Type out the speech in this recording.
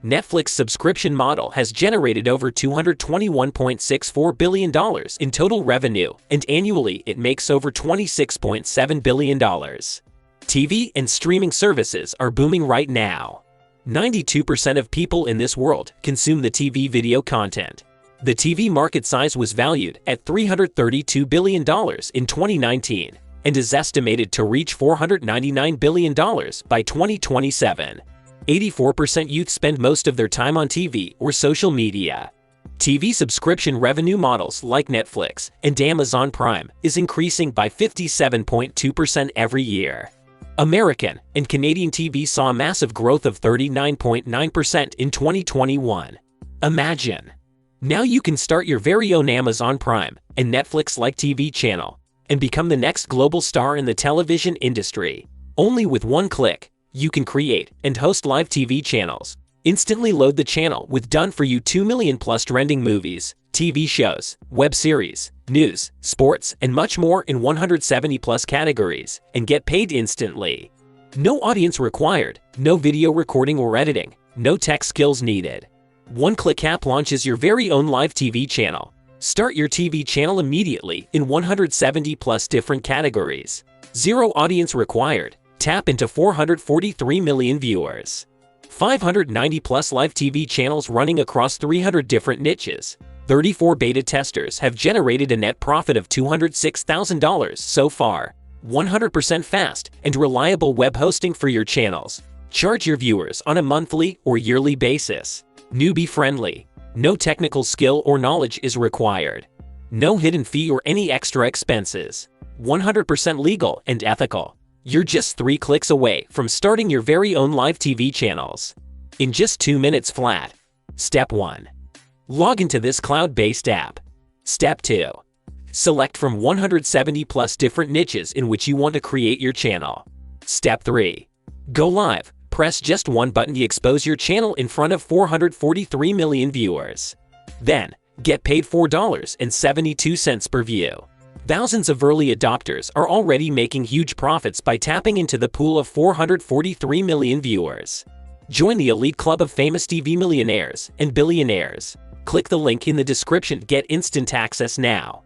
Netflix subscription model has generated over $221.64 billion in total revenue, and annually it makes over $26.7 billion. TV and streaming services are booming right now. 92% of people in this world consume the TV video content. The TV market size was valued at $332 billion in 2019 and is estimated to reach $499 billion by 2027. 84% youth spend most of their time on TV or social media. TV subscription revenue models like Netflix and Amazon Prime is increasing by 57.2% every year. American and Canadian TV saw a massive growth of 39.9% in 2021. Imagine! Now you can start your very own Amazon Prime and Netflix-like TV channel and become the next global star in the television industry. Only with one click, you can create and host live TV channels. Instantly load the channel with done-for-you 2 million plus trending movies, TV shows, web series, news, sports, and much more in 170 plus categories, and get paid instantly. No audience required, no video recording or editing, no tech skills needed. One-click app launches your very own live TV channel. Start your TV channel immediately in 170 plus different categories. Zero audience required. Tap into 443 million viewers. 590 plus live TV channels running across 300 different niches. 34 beta testers have generated a net profit of $206,000 so far. 100% fast and reliable web hosting for your channels. Charge your viewers on a monthly or yearly basis. Newbie friendly. No technical skill or knowledge is required. No hidden fee or any extra expenses. 100% legal and ethical. You're just 3 clicks away from starting your very own live TV channels. In just 2 minutes flat. Step 1. Log into this cloud-based app. Step 2. Select from 170 plus different niches in which you want to create your channel. Step 3. Go live. Press just one button to expose your channel in front of 443 million viewers. Then, get paid $4.72 per view. Thousands of early adopters are already making huge profits by tapping into the pool of 443 million viewers. Join the elite club of famous TV millionaires and billionaires. Click the link in the description to get instant access now.